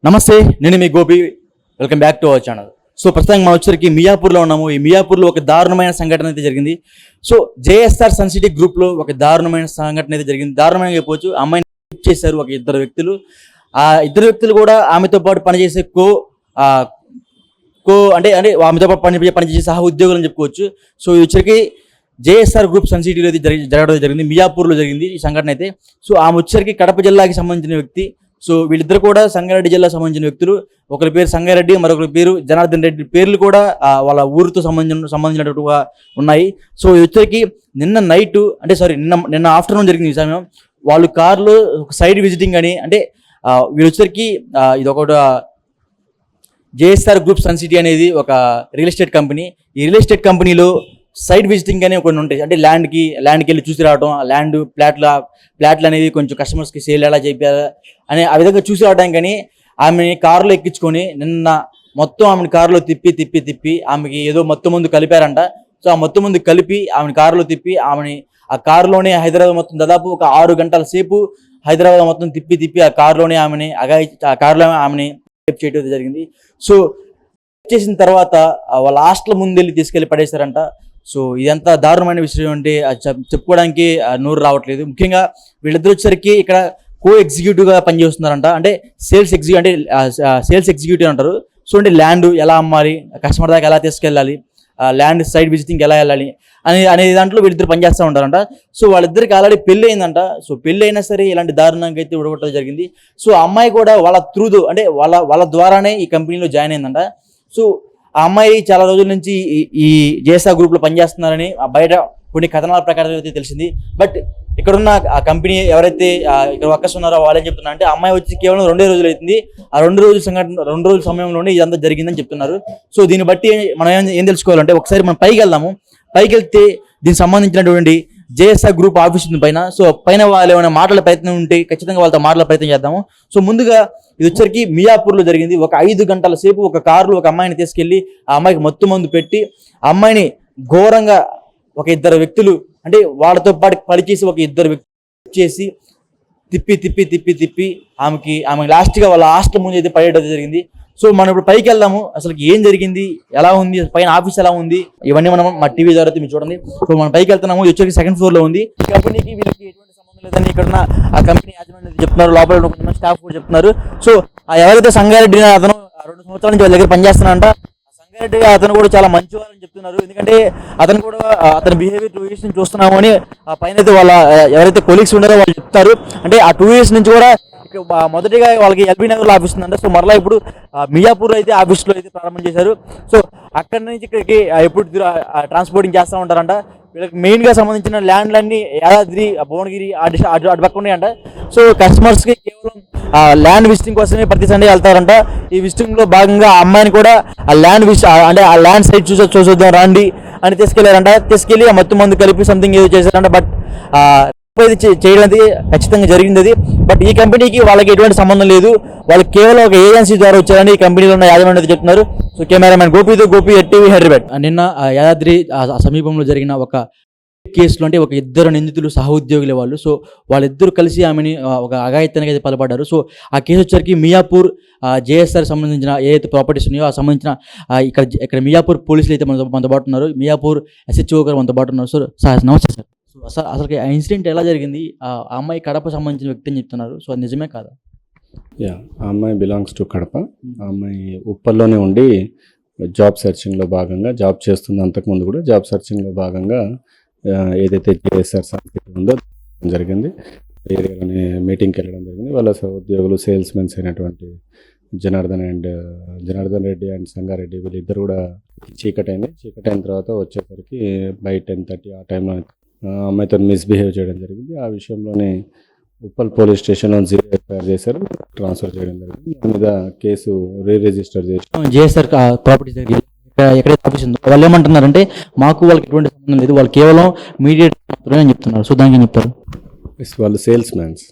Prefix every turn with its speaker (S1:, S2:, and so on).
S1: నమస్తే, నేను మీ Gopi. Welcome back to our channel. So ప్రస్తుతం మనం వచ్చరికి మియాపూర్లో ఉన్నాము. ఈ మియాపూర్లో ఒక దారుణమైన సంఘటన అయితే జరిగింది. సో జేఎస్ఆర్ సన్ సిటీ గ్రూప్లో ఒక దారుణమైన సంఘటన అయితే జరిగింది. దారుణంగా చెప్పవచ్చు. అమ్మాయిని రేప్ చేశారు ఒక ఇద్దరు వ్యక్తులు. ఆ ఇద్దరు వ్యక్తులు కూడా ఆమెతో పాటు పనిచేసే అంటే ఆమెతో పాటు పనిచేసే సహ ఉద్యోగులు అని చెప్పుకోవచ్చు. సో ఇది వచ్చరికి జేఎస్ఆర్ గ్రూప్ సన్ సిటీలో అయితే జరగడం జరిగింది. మియాపూర్లో జరిగింది ఈ సంఘటన అయితే. సో ఆమె వచ్చరికి కడప జిల్లాకి సంబంధించిన వ్యక్తి. సో వీళ్ళిద్దరు కూడా సంగారెడ్డి జిల్లాకు సంబంధించిన వ్యక్తులు. ఒకరి పేరు సంగారెడ్డి, మరొకరి పేరు జనార్దన్ రెడ్డి. పేర్లు కూడా వాళ్ళ ఊరితో సంబంధించినట్టుగా ఉన్నాయి. సో వచ్చరికి నిన్న ఆఫ్టర్నూన్ జరిగింది ఈ సమయం. వాళ్ళు కార్లో సైడ్ విజిటింగ్ అని, అంటే వీళ్ళు వచ్చరికి ఇది ఒకటి జేఎస్ఆర్ గ్రూప్ సన్ సిటీ అనేది ఒక రియల్ ఎస్టేట్ కంపెనీ. ఈ రియల్ ఎస్టేట్ కంపెనీలో సైట్ విజిటింగ్ అని కొన్ని ఉంటాయి. అంటే ల్యాండ్కి వెళ్ళి చూసి రావడం, ల్యాండ్ ప్లాట్లు అనేవి కొంచెం కస్టమర్స్కి సేల్ ఎలా చేయాలి అని ఆ విధంగా చూసి రావడానికి కానీ ఆమెని కారులో ఎక్కించుకొని నిన్న మొత్తం ఆమెను కారులో తిప్పి ఆమెకి ఏదో మొత్తం ముందు కలిపారంట. సో ఆ మొత్తం ముందు కలిపి ఆమెను కారులో తిప్పి ఆమెని ఆ కారులోనే హైదరాబాద్ మొత్తం దాదాపు ఒక 6 గంటల సేపు హైదరాబాద్ మొత్తం తిప్పి ఆ కారులోనే ఆ కారులో ఆమెని రేప్ చేయడం జరిగింది. సో చేసిన తర్వాత వాళ్ళ హాస్టల్ ముందెళ్ళి తీసుకెళ్లి పడేశారంట. సో ఇదంతా దారుణమైన విషయం అంటే చెప్పుకోవడానికి నోరు రావట్లేదు. ముఖ్యంగా వీళ్ళిద్దరు వచ్చరికి ఇక్కడ ఎగ్జిక్యూటివ్గా పనిచేస్తున్నారంట. అంటే సేల్స్ ఎగ్జిక్యూటివ్ అంటారు. సో అంటే ల్యాండ్ ఎలా అమ్మాలి, కస్టమర్ దాకా ఎలా తీసుకెళ్ళాలి, ల్యాండ్ సైడ్ విజిటింగ్ ఎలా వెళ్ళాలి అనే దాంట్లో వీళ్ళిద్దరు పనిచేస్తూ ఉంటారంట. సో వాళ్ళిద్దరికి ఆల్రెడీ పెళ్ళి అయిందంట. సో పెళ్ళి అయినా సరే ఇలాంటి దారుణంగా అయితే విడగొట్టడం జరిగింది. సో అమ్మాయి కూడా వాళ్ళ ద్వారానే ఈ కంపెనీలో జాయిన్ అయిందంట. సో ఆ అమ్మాయి చాలా రోజుల నుంచి ఈ జేఎస్ఆర్ గ్రూప్లో పనిచేస్తున్నారని బయట కొన్ని కథనాల ప్రకారం అయితే తెలిసింది. బట్ ఇక్కడున్న ఆ కంపెనీ ఎవరైతే ఇక్కడ వర్కర్స్ ఉన్నారో వాళ్ళేం చెప్తున్నారు అంటే అమ్మాయి వచ్చి కేవలం 2 రోజులు అవుతుంది. ఆ 2 రోజుల సమయంలోనే ఇదంతా జరిగిందని చెప్తున్నారు. సో దీన్ని బట్టి మనం ఏం తెలుసుకోవాలంటే ఒకసారి మనం పైకి వెళ్దాము. పైకి వెళ్తే దీనికి సంబంధించినటువంటి జేఎస్ఆర్ గ్రూప్ ఆఫీస్ ఉంది పైన. సో పైన వాళ్ళు ఏమైనా మాటల ప్రయత్నం ఉంటే ఖచ్చితంగా వాళ్ళతో మాటల ప్రయత్నం చేద్దాము. సో ముందుగా ఇది వచ్చరికి మియాపూర్లో జరిగింది. ఒక 5 గంటల సేపు ఒక కారులో ఒక అమ్మాయిని తీసుకెళ్లి ఆ అమ్మాయికి మత్తు మందు పెట్టి ఆ అమ్మాయిని ఘోరంగా ఒక ఇద్దరు వ్యక్తులు, అంటే వాళ్ళతో పాటు పనిచేసి ఒక ఇద్దరు వ్యక్తులు చేసి తిప్పి ఆమెకి లాస్ట్గా వాళ్ళ హాస్టల్ ముందు అయితే పడేయడం జరిగింది. సో మనం ఇప్పుడు పైకి వెళ్దాము. అసలు ఏం జరిగింది, ఎలా ఉంది, పైన ఆఫీస్ ఎలా ఉంది, ఇవన్నీ మనం మా టీవీ ద్వారా మీరు చూడండి. సో మనం పైకి వెళ్తున్నాము. ఇది వచ్చేసి 2nd ఫ్లోర్లో ఉంది. ఈ కంపెనీకి వీళ్ళకి ఎటువంటి సంబంధం లేదని ఇక్కడ ఆ కంపెనీ యాజమాన్యం చెప్తున్నారు. లోపల కొంతమంది స్టాఫ్ కూడా చెప్తున్నారు. సో ఎవరైతే సంగారెడ్డి అతను 2 సంవత్సరాల నుంచి వాళ్ళ దగ్గర పనిచేస్తున్నారంట. సంగారెడ్డి అతను కూడా చాలా మంచివారని చెప్తున్నారు. ఎందుకంటే అతని బిహేవియర్ 2 years నుంచి చూస్తున్నాము అని ఆ పైన అయితే వాళ్ళ ఎవరైతే కొలీగ్స్ ఉన్నారో వాళ్ళు చెప్తారు. అంటే ఆ 2 years నుంచి కూడా మొదటిగా వాళ్ళకి ఎల్బీ నగర్లో ఆఫీస్ ఉందంట. సో మరలా ఇప్పుడు మియాపూర్ అయితే ఆఫీస్లో అయితే ప్రారంభం చేశారు. సో అక్కడి నుంచి ఇక్కడికి ఎప్పుడు ట్రాన్స్పోర్టింగ్ చేస్తూ ఉంటారంట. వీళ్ళకి మెయిన్గా సంబంధించిన ల్యాండ్లన్నీ యాదాద్రి, భువనగిరి అటు పక్క ఉన్నాయంట. సో కస్టమర్స్కి కేవలం ల్యాండ్ విజిటింగ్ కోసమే ప్రతి సండే వెళ్తారంట. ఈ విజిటింగ్లో భాగంగా ఆ అమ్మాయిని కూడా ఆ ల్యాండ్ సైట్ చూసొద్దాం రండి అని తీసుకెళ్లారంట. తీసుకెళ్ళి ఆ మొత్తం మందు కలిపి సంథింగ్ ఏదో చేశారంట. బట్ చేయడం అనేది ఖచ్చితంగా జరిగింది అది. బట్ ఈ కంపెనీకి వాళ్ళకి ఎటువంటి సంబంధం లేదు. వాళ్ళు కేవలం ఒక ఏజెన్సీ ద్వారా వచ్చారని ఈ కంపెనీలో ఉన్న యాజమాన్యం చెప్తున్నారు. So cameraman Gopi ETV Hyderabad. నిన్న యాదాద్రి సమీపంలో జరిగిన ఒక కేసులో అంటే ఒక ఇద్దరు నిందితులు సహ ఉద్యోగులే వాళ్ళు. సో వాళ్ళిద్దరు కలిసి ఆమెని ఒక అఘాయిత్యానికి అయితే పాల్పడ్డారు. సో ఆ కేసు వచ్చరికి మియాపూర్ జేఎస్ఆర్ సంబంధించిన ఏదైతే ప్రాపర్టీస్ ఉన్నాయో ఆ సంబంధించిన ఇక్కడ మియాపూర్ పోలీసులు అయితే మనతో పాటు ఉన్నారు. మియాపూర్ SHO గారు మనతో పాటు ఉన్నారు. సార్ నమస్తే సార్. సో అసలు ఆ ఇన్సిడెంట్ ఎలా జరిగింది? ఆ అమ్మాయి కడప సంబంధించిన వ్యక్తి అని చెప్తున్నారు. సో అది నిజమే కాదా?
S2: ఆ అమ్మాయి బిలాంగ్స్ టు కడప. ఆ అమ్మాయి ఉప్పల్లోనే ఉండి జాబ్ సెర్చింగ్లో భాగంగా జాబ్ చేస్తుంది. అంతకుముందు కూడా జాబ్ సెర్చింగ్లో భాగంగా ఏదైతే జేఎస్ఆర్ సంస్థ ఉందో జరిగింది. ఏరియాలోనే మీటింగ్కి వెళ్ళడం జరిగింది. వాళ్ళ ఉద్యోగులు సేల్స్ మెన్స్ అయినటువంటి జనార్దన్ రెడ్డి అండ్ సంగారెడ్డి వీళ్ళిద్దరు కూడా చీకటి అయిన తర్వాత వచ్చేసరికి బై 10:30 ఆ టైంలో అమ్మాయితో మిస్బిహేవ్ చేయడం జరిగింది. ఆ విషయంలోనే ఉప్పల్ పోలీస్ స్టేషన్లో 0 FIR చేశారు, ట్రాన్స్ఫర్ చేయడం జరిగింది. దాని మీద కేసు రిజిస్టర్ చేసి
S1: జేఎస్ఆర్ ప్రాపర్టీస్ ఎక్కడైతే ఆఫీస్ ఉందో వాళ్ళు ఏమంటున్నారంటే మాకు వాళ్ళకి ఎటువంటి సంబంధం లేదు, వాళ్ళు కేవలం మీడియేటర్ అని చెప్తున్నారు. సో దానికి ఏం చెప్తారు?
S2: వాళ్ళు సేల్స్ మ్యాన్స్.